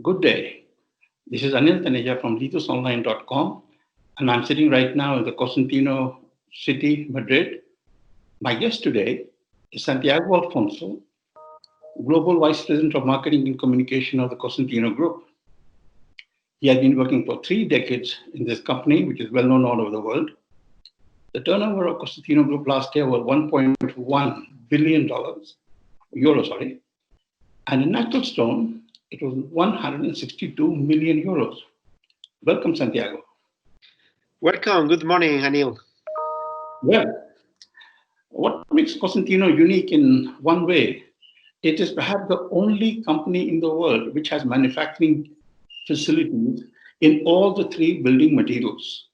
Good day. This is Anil Taneja from litusonline.com, and I'm sitting right now in the Cosentino city, Madrid. My guest today is Santiago Alfonso, Global Vice President of Marketing and Communication of the Cosentino Group. He has been working for 3 decades in this company, which is well known all over the world. The turnover of Cosentino Group last year was $1.1 billion, and in natural stone, it was 162 million euros. Welcome, Santiago. Welcome. Good morning, Anil. Well, what makes Cosentino unique in one way, it is perhaps the only company in the world which has manufacturing facilities in all the 3 building materials: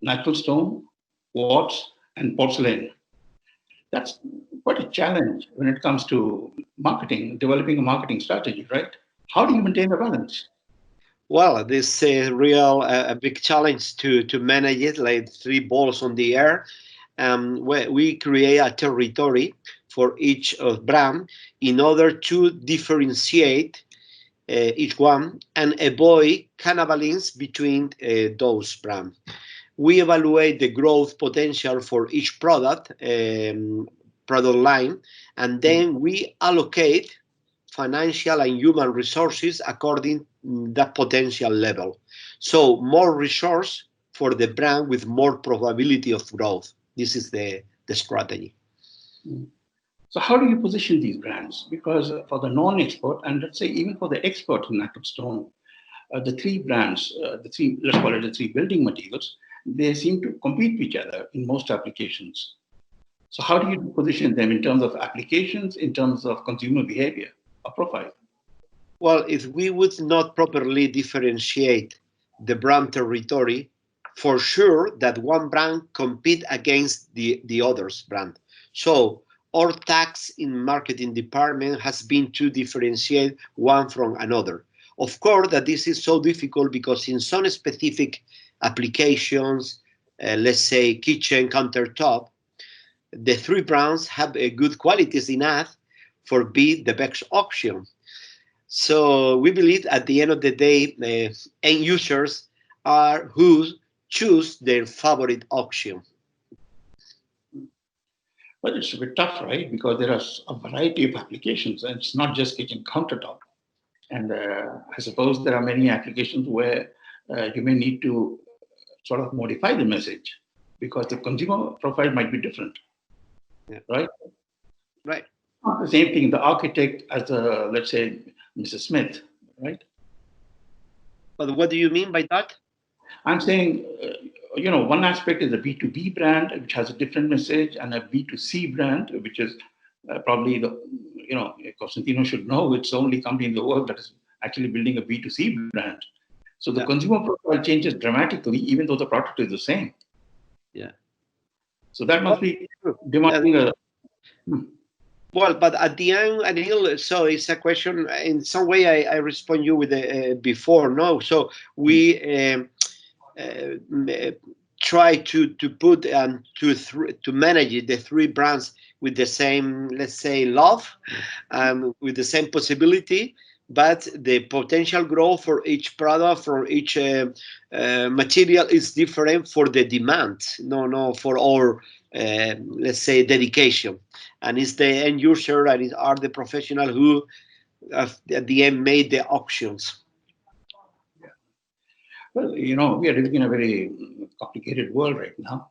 natural stone, quartz, and porcelain. That's quite a challenge when it comes to marketing, developing a marketing strategy, right? How do you maintain the balance? Well, this is a big challenge to manage it, like 3 balls on the air. We create a territory for each brand in order to differentiate each one and avoid cannibalism between those brands. We evaluate the growth potential for each product line, and then we allocate financial and human resources according to that potential level. So more resource for the brand with more probability of growth. This is the strategy. So how do you position these brands? Because for the non-expert, and let's say even for the expert in natural stone, the 3 brands, let's call it the 3 building materials, they seem to compete with each other in most applications. So how do you position them in terms of applications, in terms of consumer behavior or profile? Well, if we would not properly differentiate the brand territory, for sure that one brand compete against the other's brand. So our task in marketing department has been to differentiate one from another. Of course, that this is so difficult because in some specific applications, let's say kitchen countertop, the 3 brands have a good qualities enough for be the best option. So we believe at the end of the day, end users are who choose their favorite option. Well, it's a bit tough, right? Because there are a variety of applications, and it's not just kitchen countertop. And I suppose there are many applications where you may need to sort of modify the message because the consumer profile might be different, right? Right. Not the same thing, the architect as let's say, Mrs. Smith, right? But what do you mean by that? I'm saying, one aspect is a B2B brand, which has a different message, and a B2C brand, which is probably Cosentino should know it's the only company in the world that is actually building a B2C brand. So the consumer profile changes dramatically, even though the product is the same. Yeah. So that must be demanding a... Well, but at the end, Anil, so it's a question. In some way, I respond you with before. No, so we try to put and to manage the 3 brands with the same, let's say, love, with the same possibility, but the potential growth for each product, for each material is different for the demand. No, for our let's say dedication, and it's the end user and are the professional who at the end made the options. Well, we are living in a very complicated world right now.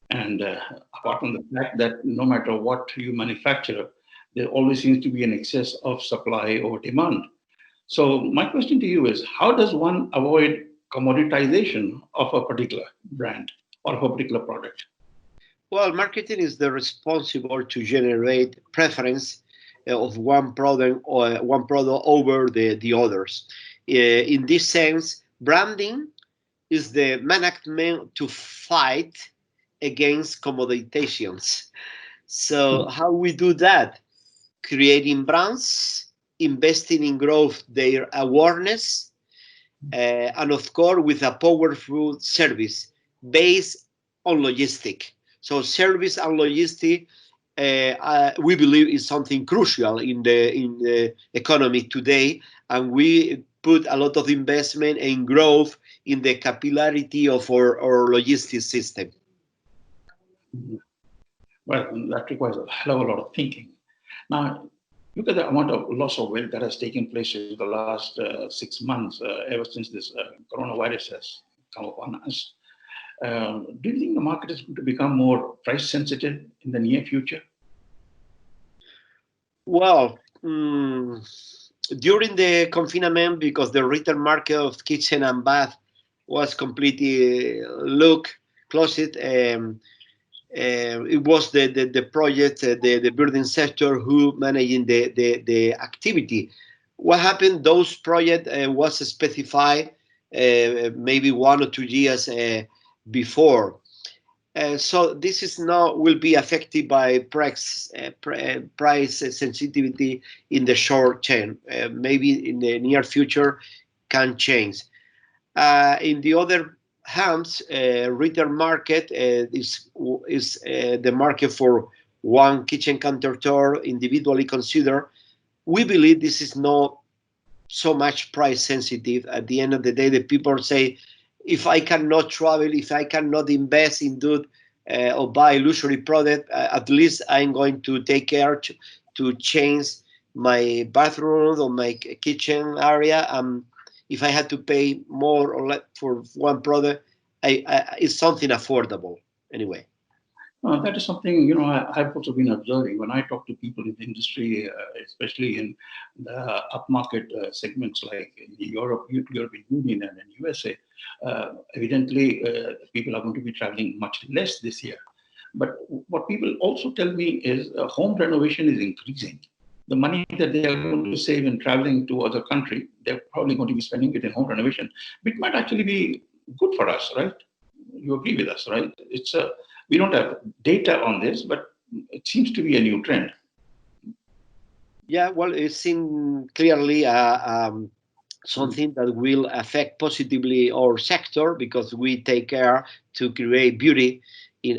And apart from the fact that no matter what you manufacture, there always seems to be an excess of supply over demand. So my question to you is, how does one avoid commoditization of a particular brand or of a particular product? Well, marketing is the responsible to generate preference of one product over the others. In this sense, branding is the management to fight against commoditizations. So how we do that? Creating brands, investing in growth, their awareness, and of course with a powerful service based on logistic. So service and logistic, we believe, is something crucial in the economy today, and we put a lot of investment and growth in the capillarity of our logistics system. Well, that requires a hell of a lot of thinking. Now, look at the amount of loss of wealth that has taken place in the last 6 months, ever since this coronavirus has come upon us. Do you think the market is going to become more price sensitive in the near future? Well, during the confinement, because the retail market of kitchen and bath was completely closed, it was the project, the building sector who managing the activity. What happened? Those project was specified maybe 1 or 2 years before. So this is now will be affected by price sensitivity in the short term. Maybe in the near future can change. In the other hands, retail market is the market for one kitchen countertop individually considered. We believe this is not so much price sensitive. At the end of the day, the people say, if I cannot travel, if I cannot invest in or buy luxury product, at least I'm going to take care to change my bathroom or my kitchen area. If I had to pay more or less for one product, it's something affordable anyway. That is something, I've also been observing when I talk to people in the industry, especially in the upmarket segments like in the European Union and in USA. Evidently, people are going to be traveling much less this year. But what people also tell me is home renovation is increasing. The money that they are going to save in traveling to other country, they're probably going to be spending it in home renovation, which might actually be good for us, right? You agree with us, right? We don't have data on this, but it seems to be a new trend. Yeah, well, it seems clearly something that will affect positively our sector, because we take care to create beauty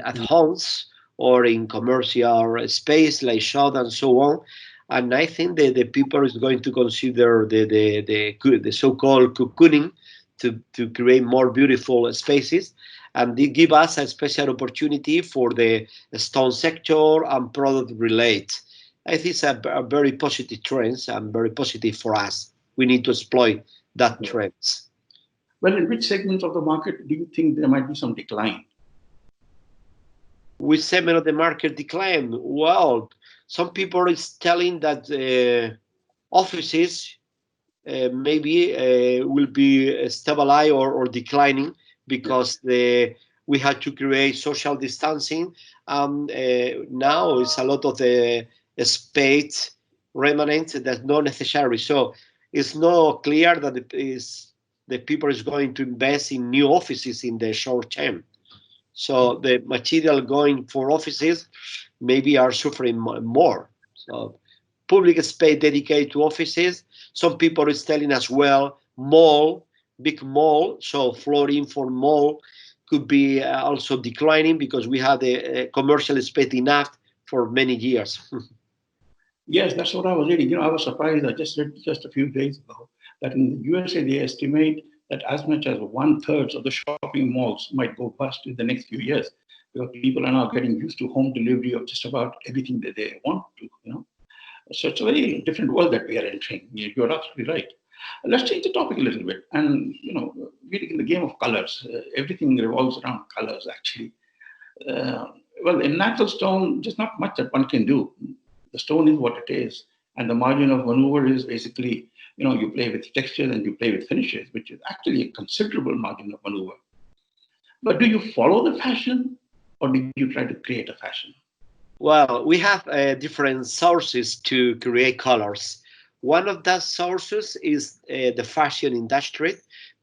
at homes or in commercial space like shop and so on. And I think that the people is going to consider the so-called cocooning to create more beautiful spaces. And they give us a special opportunity for the stone sector and product relate. I think it's a very positive trends and very positive for us. We need to exploit that trends. Well, in which segments of the market do you think there might be some decline? Which segment of the market decline? Well, some people is telling that offices maybe will be stabilized or declining, because we had to create social distancing. Now it's a lot of the space remnants that's not necessary. So it's not clear that the people is going to invest in new offices in the short term. So the material going for offices maybe are suffering more. So public space dedicated to offices. Some people is telling as well, big mall, so flooring for mall could be also declining, because we have the commercial space enough for many years. Yes, that's what I was reading. I was surprised. I just read just a few days ago that in the USA they estimate that as much as 1/3 of the shopping malls might go bust in the next few years, because people are now getting used to home delivery of just about everything that they want to. So it's a very different world that we are entering. You're absolutely right. Let's change the topic a little bit. And, we're in the game of colors. Everything revolves around colors, actually. Well, in natural stone, there's not much that one can do. The stone is what it is. And the margin of maneuver is basically, you play with textures and you play with finishes, which is actually a considerable margin of maneuver. But do you follow the fashion, or do you try to create a fashion? Well, we have different sources to create colors. One of those sources is the fashion industry,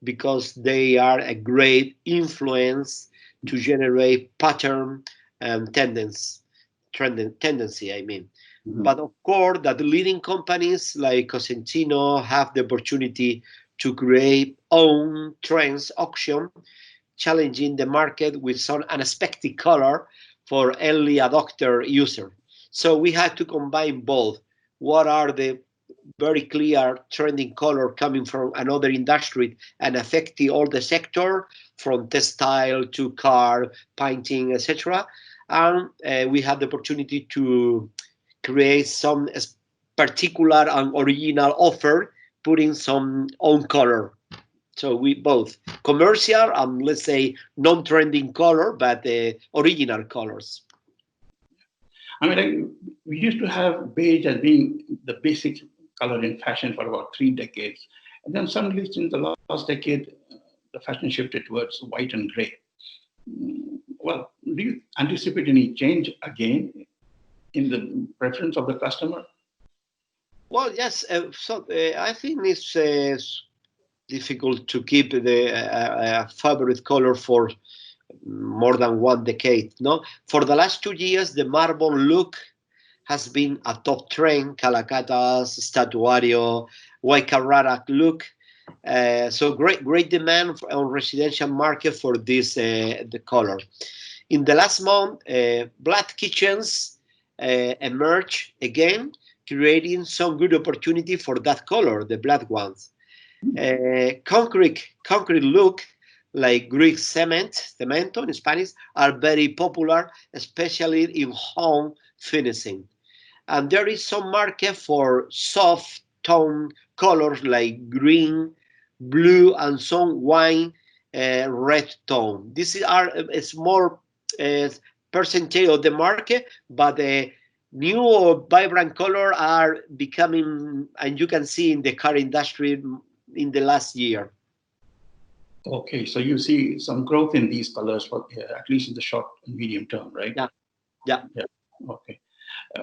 because they are a great influence to generate pattern and tendency. Mm-hmm. But of course, that the leading companies like Cosentino have the opportunity to create own trends auction, challenging the market with some unexpected color for early adopter user. So we had to combine both. What are the very clear trending color coming from another industry and affecting all the sector from textile to car, painting, etc. And we had the opportunity to create some particular and original offer, putting some own color. So we both commercial and let's say non-trending color, but original colors. I mean, like, we used to have beige as being the basic color in fashion for about 3 decades. And then suddenly, in the last decade, the fashion shifted towards white and gray. Well, do you anticipate any change again in the preference of the customer? Well, yes. I think it's difficult to keep the favorite color for more than 1 decade. No, for the last 2 years, the marble look has been a top trend. Calacatas, Statuario, White Carrara look. So great demand on residential market for this the color. In the last month, black kitchens emerge again, creating some good opportunity for that color, the black ones. Concrete look like Greek cemento in Spanish, are very popular, especially in home finishing. And there is some market for soft tone colors like green, blue, and some wine red tone. These are a small percentage of the market, but the new or vibrant color are becoming, and you can see in the car industry in the last year. Okay, so you see some growth in these colors, for at least in the short and medium term, right? Yeah. Okay.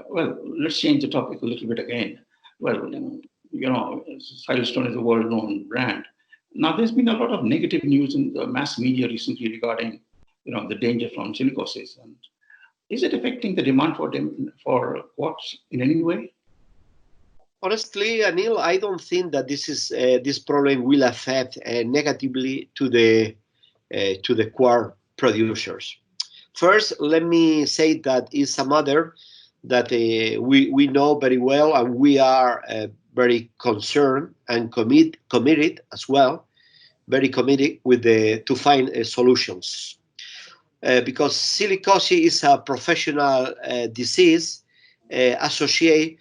Well, let's change the topic a little bit again. Well, Silestone is a world-known brand. Now, there's been a lot of negative news in the mass media recently regarding, the danger from silicosis. And is it affecting the demand for quartz in any way? Honestly, Anil, I don't think that this problem will affect negatively to the quartz producers. First, let me say that it's a matter that we know very well, and we are very concerned and committed as well, very committed with to find solutions. Because silicosis is a professional disease associated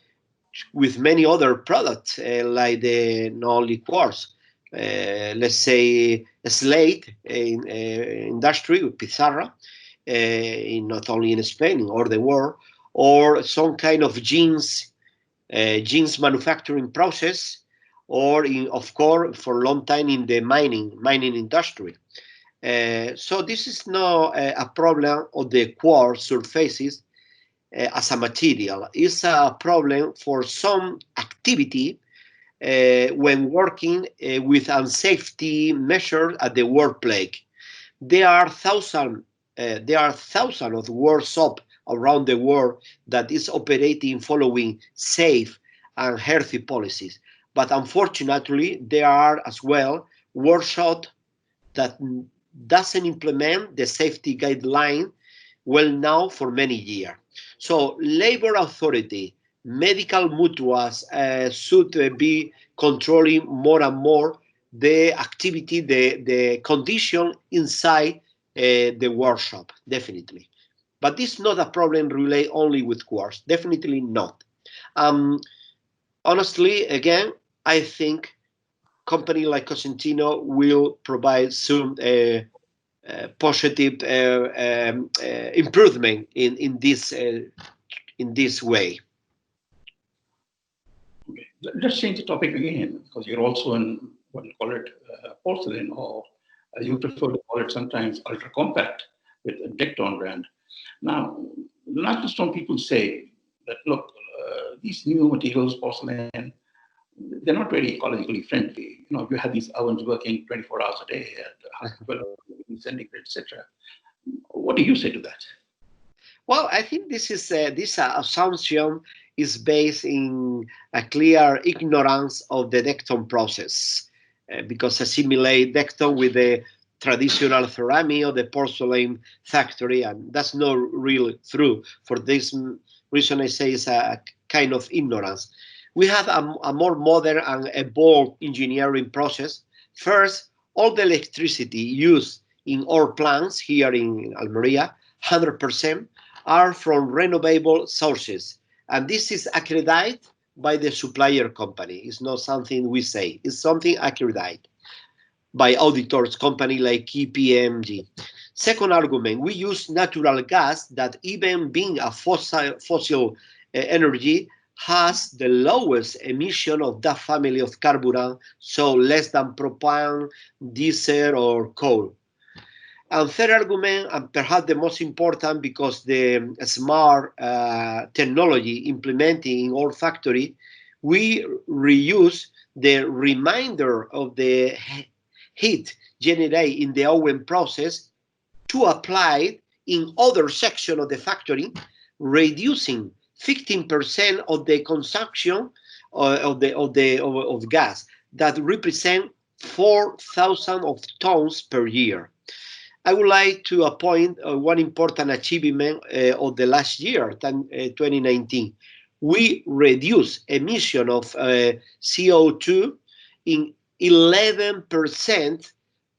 with many other products like the non quartz. Let's say slate in industry with pizarra, not only in Spain, in all the world, or some kind of jeans manufacturing process, or of course for a long time in the mining industry. So this is not a problem of the quartz surfaces as a material. It's a problem for some activity when working with unsafety measures at the workplace. There are thousands of workshops around the world that is operating following safe and healthy policies. But unfortunately, there are as well workshops that doesn't implement the safety guideline well now for many years. So labor authority, medical mutuals should be controlling more and more the activity, the condition inside the workshop, definitely. But this is not a problem related only with quartz, definitely not. Honestly, again, I think company like Cosentino will provide some positive improvement in this way. Okay. Let's change the topic again, because you're also in what you call it porcelain, or you prefer to call it sometimes ultra compact with a Decton brand. Now, the natural stone people say that, look, these new materials, porcelain, they're not very ecologically friendly. You have these ovens working 24 hours a day at 12 degrees centigrade, etc. What do you say to that? Well, I think this assumption is based in a clear ignorance of the Decton process, because assimilate Decton with the traditional ceramic or the porcelain factory, and that's not really true. For this reason, I say it's a kind of ignorance. we have a more modern and evolved engineering process. First, all the electricity used in our plants here in Almeria, 100%, are from renewable sources. And this is accredited by the supplier company. It's not something we say, it's something accredited by auditors company like KPMG. Second argument, we use natural gas that, even being a fossil energy, has the lowest emission of that family of carburant, so less than propane, diesel, or coal. And third argument, and perhaps the most important, because the smart technology implemented in our factory, we reuse the remainder of the heat generated in the oven process to apply it in other sections of the factory, reducing 15% of the consumption of gas that represent 4,000 of tons per year. I would like to appoint one important achievement of the last year, 2019. We reduced emission of CO2 in 11%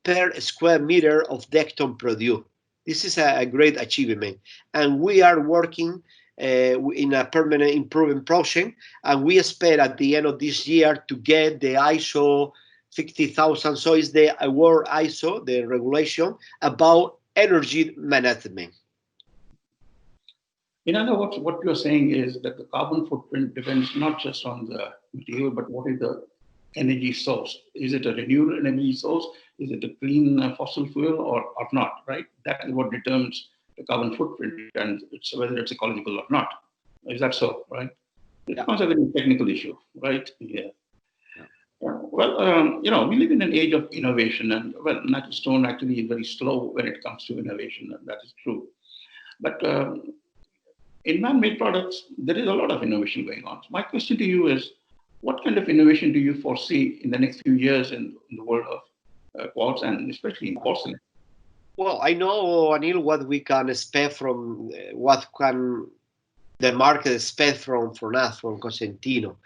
per square meter of Decton produced. This is a great achievement, and we are working in a permanent improvement project, and we expect at the end of this year to get the ISO 50,000. So it's the award ISO, the regulation about energy management. In other words, what you're saying is that the carbon footprint depends not just on the material, but what is the energy source. Is it a renewable energy source? Is it a clean fossil fuel or not, right? That is what determines the carbon footprint and whether it's ecological or not. Is that so, right? It becomes a very technical issue, right? Yeah. Well, we live in an age of innovation, and natural stone actually is very slow when it comes to innovation, and that is true. But in man-made products, there is a lot of innovation going on. So my question to you is, what kind of innovation do you foresee in the next few years in the world of quartz, and especially in porcelain? Well, I know, Anil, what we can expect from what can the market expect from us, from Cosentino.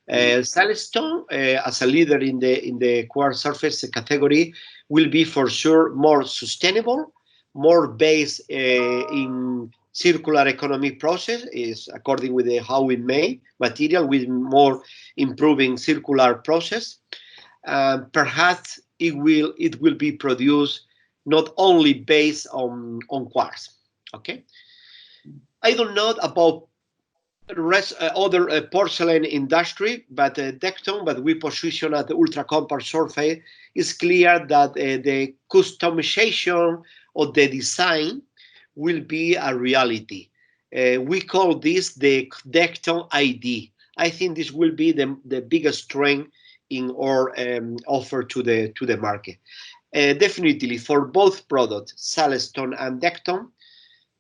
Sandstone, as a leader in the quartz surface category, will be for sure more sustainable, more based in circular economy process, is according with how we make material, with more improving circular process. Perhaps it will be produced not only based on quartz. Okay, I don't know about other porcelain industry, but Decton, but we position at the ultra compact surface. It's clear that the customization of the design will be a reality. We call this the Decton ID. I think this will be the biggest strength in our offer to the market. Definitely for both products, Sandstone and Decton,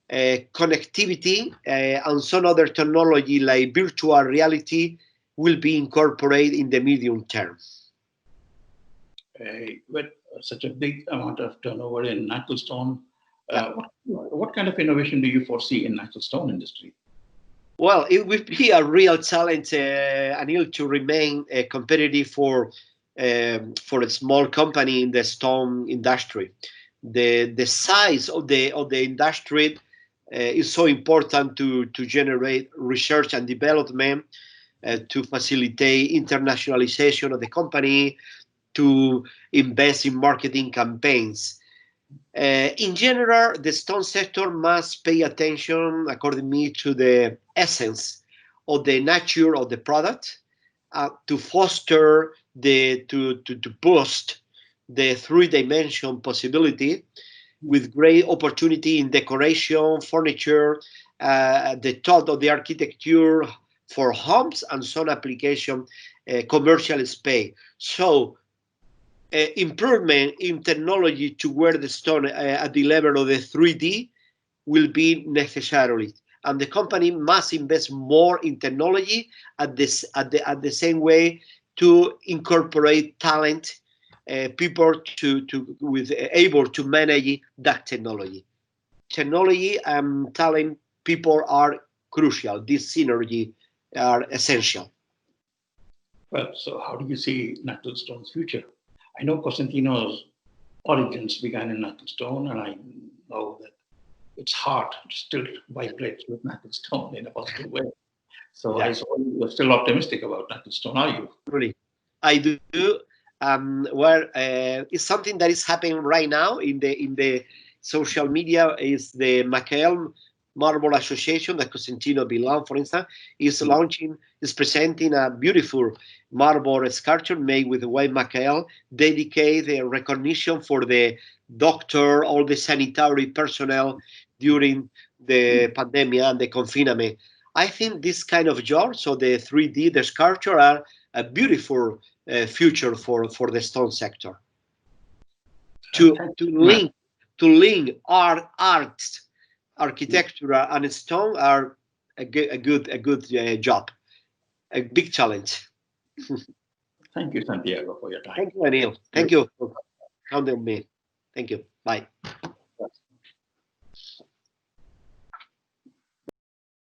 connectivity and some other technology like virtual reality will be incorporated in the medium term. With such a big amount of turnover in natural stone, what kind of innovation do you foresee in natural stone industry? Well, it will be a real challenge, Anil, to remain competitive for a small company in the stone industry. The size of the industry is so important to generate research and development, to facilitate internationalization of the company, to invest in marketing campaigns. In general, the stone sector must pay attention, according to me, to the essence of the nature of the product, to foster to boost the three-dimension possibility, with great opportunity in decoration, furniture, the thought of the architecture for homes and some application, commercial space. So improvement in technology to wear the stone at the level of the 3D will be necessary, and the company must invest more in technology at the same way to incorporate talent, people able to manage that technology. Technology and talent people are crucial. This synergy are essential. Well, so how do you see natural stone's future? I know Cosentino's origins began in natural stone, and I know that its heart still vibrates with natural stone in a positive way. So Yeah, I saw you're still optimistic about natural stone, are you? really. I do. Where it's something that is happening right now in the social media is the Macael Marble Association that Cosentino belong, for instance, is presenting a beautiful marble sculpture made with white Macael, dedicated recognition for the doctor, all the sanitary personnel during the pandemic and the confinement. I think this kind of job, so the 3D, the sculpture, are a beautiful future for the stone sector. To Thank to you, link to link arts, architecture, and stone are a good job, a big challenge. Thank you, Santiago, for your time. Thank you, Anil. You. Thank you for counting on me. Thank you. Bye.